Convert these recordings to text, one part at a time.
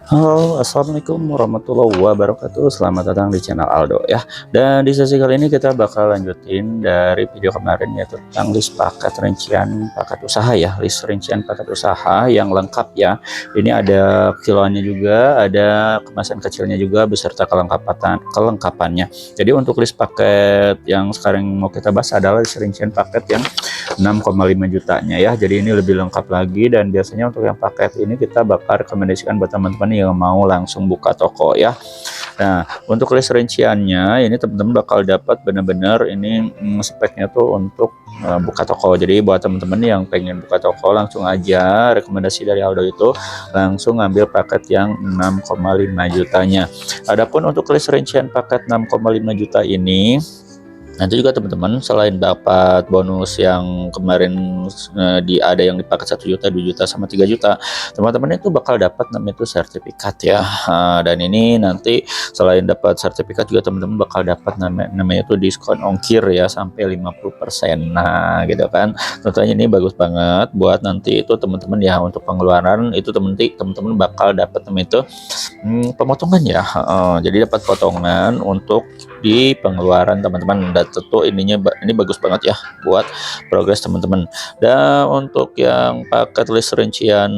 Halo, assalamualaikum warahmatullahi wabarakatuh. Selamat datang di channel Aldo ya. Dan di sesi kali ini kita bakal lanjutin dari video kemarin, yaitu tentang list paket rincian paket usaha ya, list rincian paket usaha yang lengkap ya. Ini ada kiloannya juga, ada kemasan kecilnya juga beserta kelengkapannya. Jadi untuk list paket yang sekarang mau kita bahas adalah list rincian paket yang 6,5 jutanya ya. Jadi ini lebih lengkap lagi, dan biasanya untuk yang paket ini kita bakal rekomendasikan buat teman-teman yang mau langsung buka toko ya. Nah, untuk list rinciannya ini teman-teman bakal dapat benar-benar ini speknya tuh untuk buka toko. Jadi buat teman-teman yang pengen buka toko, langsung aja rekomendasi dari Aldo itu langsung ngambil paket yang 6,5 jutanya. Adapun untuk list rincian paket 6,5 juta ini, nanti juga teman-teman selain dapat bonus yang kemarin ada yang dipakai 1 juta, 2 juta sama 3 juta, teman-teman itu bakal dapat namanya itu sertifikat ya. Dan ini nanti selain dapat sertifikat juga teman-teman bakal dapat namanya itu diskon ongkir ya sampai 50%. Nah, gitu kan. Tentunya ini bagus banget buat nanti itu teman-teman ya, untuk pengeluaran itu teman-teman bakal dapat namanya itu pemotongan ya. Jadi dapat potongan untuk di pengeluaran teman-teman, dan tentu ini bagus banget ya buat progres teman-teman. Dan untuk yang paket list rincian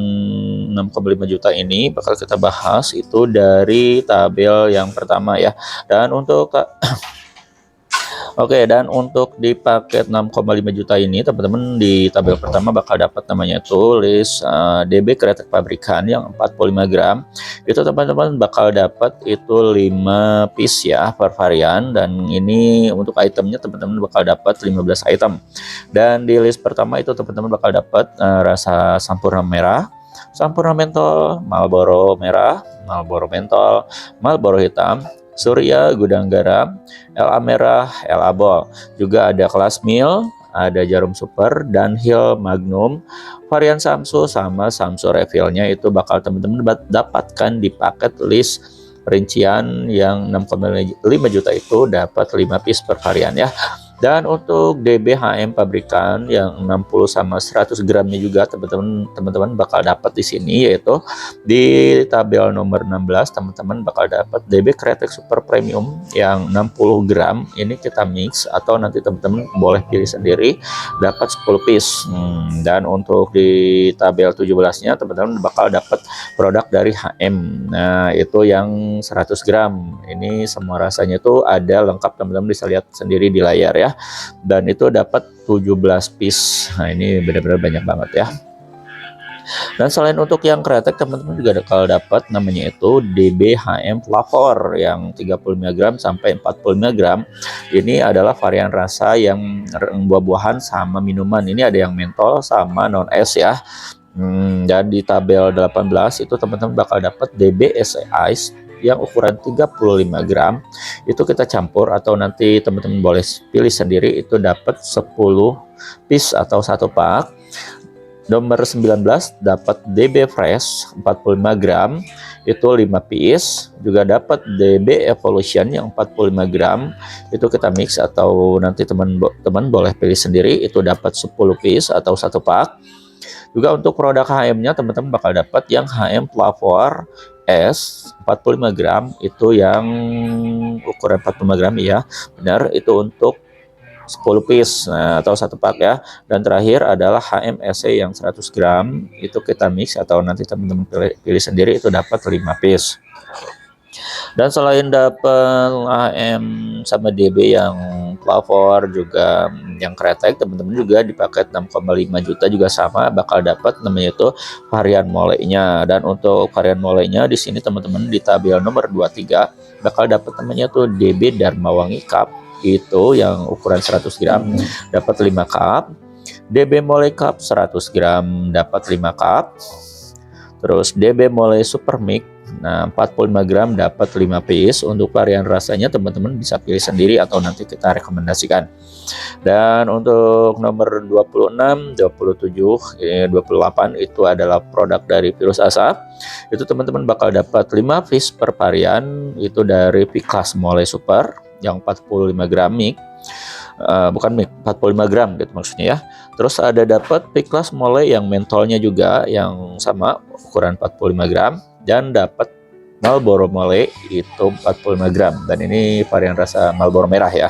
6,5 juta ini bakal kita bahas itu dari tabel yang pertama ya. Dan untuk Oke, dan untuk di paket 6,5 juta ini teman-teman di tabel pertama bakal dapat namanya tulis DB kretek pabrikan yang 45 gram. Itu teman-teman bakal dapat itu 5 piece ya per varian, dan ini untuk itemnya teman-teman bakal dapat 15 item. Dan di list pertama itu teman-teman bakal dapat rasa Sampurna merah, Sampurna mentol, Marlboro merah, Marlboro mentol, Marlboro hitam, Surya gudang garam, LA merah, LA bol. Juga ada kelas mil, ada jarum super, dan Hill Magnum, varian Samsu sama Samsu refillnya itu bakal teman-teman dapatkan di paket list rincian yang 6,5 juta itu dapat 5 piece per varian ya. Dan untuk DBHM pabrikan yang 60 sama 100 gramnya juga teman-teman bakal dapat di sini, yaitu di tabel nomor 16 teman-teman bakal dapat DB Kretek Super Premium yang 60 gram. Ini kita mix atau nanti teman-teman boleh pilih sendiri, dapat 10 piece. Dan untuk di tabel 17-nya teman-teman bakal dapat produk dari HM. Nah, itu yang 100 gram. Ini semua rasanya tuh ada lengkap, teman-teman bisa lihat sendiri di layar ya. Dan itu dapat 17 piece. Nah, ini benar-benar banyak banget ya. Dan selain untuk yang kretek, teman-teman juga bakal dapat namanya itu DBHM flavor yang 35 gram sampai 45 gram. Ini adalah varian rasa yang buah-buahan sama minuman. Ini ada yang mentol sama non es ya. Dan di tabel 18 itu teman-teman bakal dapat DBSE Ice yang ukuran 35 gram. Itu kita campur atau nanti teman-teman boleh pilih sendiri, itu dapat 10 piece atau 1 pak. Nomor 19 dapat DB Fresh 45 gram, itu 5 piece. Juga dapat DB Evolution yang 45 gram, itu kita mix atau nanti teman-teman boleh pilih sendiri, itu dapat 10 piece atau 1 pak. Juga untuk produk HM-nya teman-teman bakal dapat yang HM Flavor S 45 gram, itu yang ukuran 45 gram ya, benar, itu untuk 10 piece atau 1 pak ya. Dan terakhir adalah HM SE yang 100 gram, itu kita mix atau nanti teman-teman pilih sendiri, itu dapat 5 piece. Dan selain dapat HM sama DB yang flavor juga yang kretek, teman-teman juga di paket 6,5 juta juga sama bakal dapat namanya itu varian molenya. Dan untuk varian molenya di sini teman-teman di tabel nomor 23 bakal dapat namanya tuh DB Dharma Wangi Cup, itu yang ukuran 100 gram dapat 5 cup. DB Mole Cup 100 gram dapat 5 cup. Terus DB Mole Super Mix, nah 45 gram dapat 5 piece. Untuk varian rasanya teman-teman bisa pilih sendiri atau nanti kita rekomendasikan. Dan untuk nomor 26, 27, 28 itu adalah produk dari Virus Asap. Itu teman-teman bakal dapat 5 piece per varian, itu dari P-Class Mole Super yang 45 gram mix. Bukan mic 45 gram gitu maksudnya ya. Terus ada dapat P-Class Mole yang mentolnya juga yang sama ukuran 45 gram, dan dapat Marlboro Mole itu 45 gram, dan ini varian rasa Marlboro merah ya.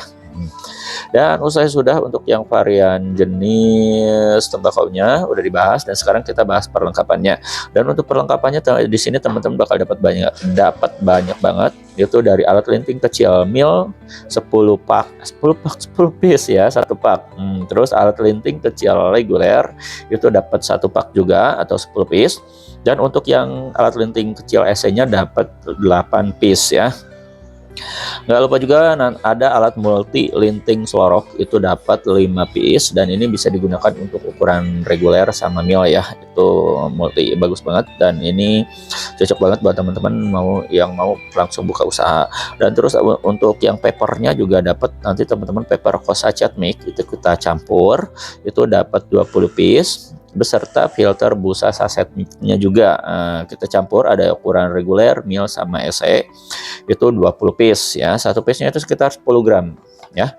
Dan usai sudah untuk yang varian jenis tembakaunya udah dibahas, dan sekarang kita bahas perlengkapannya. Dan untuk perlengkapannya di sini teman-teman bakal dapat banyak banget, itu dari alat linting kecil mil 10 piece ya, satu pak. Terus alat linting kecil reguler itu dapat satu pak juga atau 10 piece. Dan untuk yang alat linting kecil SC-nya dapat 8 piece ya. Nggak lupa juga ada alat multi linting slorok, itu dapat 5 piece, dan ini bisa digunakan untuk ukuran reguler sama mil ya. Itu multi bagus banget, dan ini cocok banget buat teman-teman yang mau langsung buka usaha. Dan terus untuk yang papernya juga dapat, nanti teman-teman paper Kosa Cat Mix itu kita campur, itu dapat 20 piece beserta filter busa sasetnya juga. Kita campur, ada ukuran reguler, mil sama SE, itu 20 piece ya. Satu piece nya itu sekitar 10 gram ya.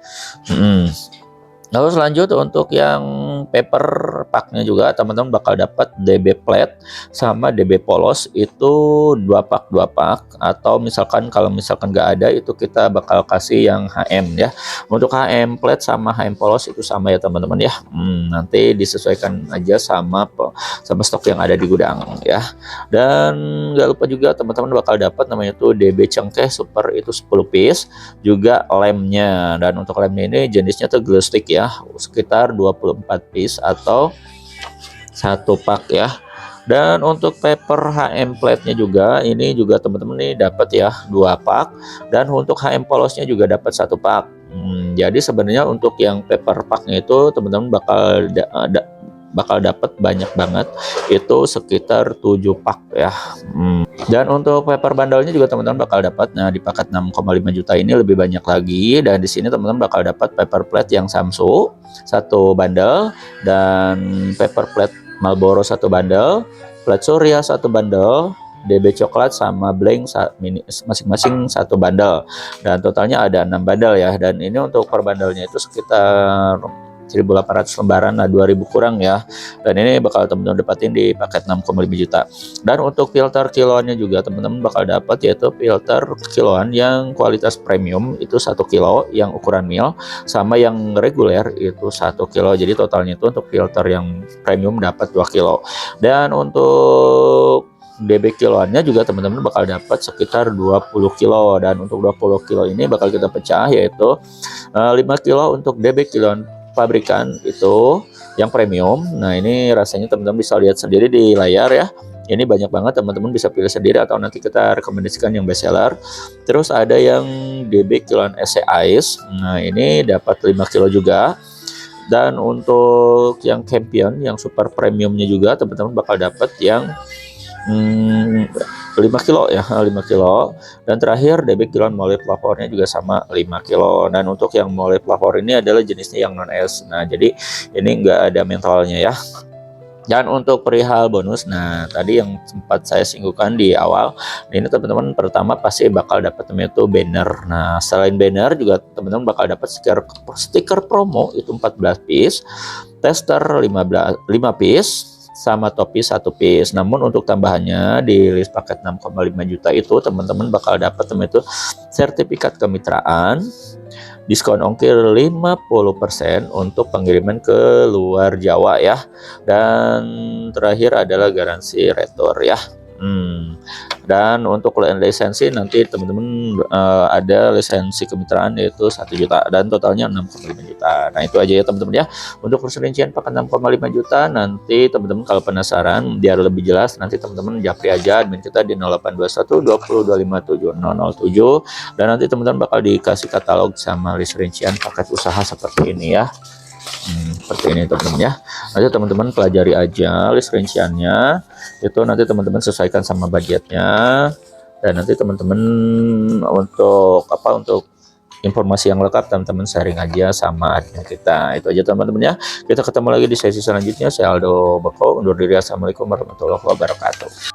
Lalu selanjut untuk yang paper packnya juga teman-teman bakal dapat DB plate sama DB polos, itu 2 pak, atau kalau misalkan nggak ada itu kita bakal kasih yang HM ya. Untuk HM plate sama HM polos itu sama ya teman-teman ya. Nanti disesuaikan aja sama stok yang ada di gudang ya. Dan nggak lupa juga teman-teman bakal dapat namanya tuh DB cengkeh super, itu 10 piece juga lemnya. Dan untuk lemnya ini jenisnya tuh glow stick ya, sekitar 24 piece atau satu pak ya. Dan untuk paper HM plate-nya juga, ini juga teman-teman nih dapat ya 2 pak, dan untuk HM polosnya juga dapat satu pak. Jadi sebenarnya untuk yang paper packnya itu teman-teman bakal dapat banyak banget, itu sekitar 7 pak ya. Dan untuk paper bundle-nya juga teman-teman bakal dapat, nah di paket 6,5 juta ini lebih banyak lagi. Dan di sini teman-teman bakal dapat paper plate yang Samsung satu bundle, dan paper plate Marlboro satu bundle, plate Surya satu bundle, DB coklat sama blank masing-masing satu bundle, dan totalnya ada 6 bundle ya. Dan ini untuk per bundlenya itu sekitar 1.800 lembaran, lah 2.000 kurang ya. Dan ini bakal teman-teman dapatin di paket 6,5 juta. Dan untuk filter kiloannya juga teman-teman bakal dapat, yaitu filter kiloan yang kualitas premium itu 1 kilo yang ukuran mil, sama yang reguler itu 1 kilo. Jadi totalnya itu untuk filter yang premium dapat 2 kilo. Dan untuk DB kiloannya juga teman-teman bakal dapat sekitar 20 kilo. Dan untuk 20 kilo ini bakal kita pecah, yaitu 5 kilo untuk DB kiloan pabrikan itu yang premium. Nah ini rasanya teman-teman bisa lihat sendiri di layar ya. Ini banyak banget, teman-teman bisa pilih sendiri atau nanti kita rekomendasikan yang best seller. Terus ada yang DB kiloan SC Ice. Nah ini dapat 5 kilo juga. Dan untuk yang Champion yang super premiumnya juga teman-teman bakal dapat yang 5 kilo ya, 5 kilo. Dan terakhir DB kiloan Mole Flavornya juga sama 5 kilo. Dan untuk yang Mole Flavor ini adalah jenisnya yang non es. Nah jadi ini enggak ada mentolnya ya. Dan untuk perihal bonus, nah tadi yang sempat saya singgungkan di awal, ini teman-teman pertama pasti bakal dapat itu banner. Nah selain banner juga teman-teman bakal dapat stiker promo itu 14 piece, tester 5 piece, sama topi 1 piece. Namun untuk tambahannya di list paket 6,5 juta itu teman-teman bakal dapat itu sertifikat kemitraan, diskon ongkir 50% untuk pengiriman ke luar Jawa ya. Dan terakhir adalah garansi retur ya. Dan untuk lisensi nanti teman-teman ada lisensi kemitraan yaitu 1 juta, dan totalnya 6,5 juta. Nah itu aja ya teman-teman ya untuk perincian paket 6,5 juta. Nanti teman-teman kalau penasaran biar lebih jelas, nanti teman-teman japri aja admin kita di 0821 20 257 007, dan nanti teman-teman bakal dikasih katalog sama list rincian paket usaha seperti ini ya. Seperti ini teman-teman ya. Nanti teman-teman pelajari aja list rinciannya, itu nanti teman-teman sesuaikan sama budgetnya. Dan nanti teman-teman untuk informasi yang lengkap teman-teman sharing aja sama admin kita. Itu aja teman-teman ya. Kita ketemu lagi di sesi selanjutnya. Saya Aldo Beko undur diri. Assalamualaikum warahmatullahi wabarakatuh.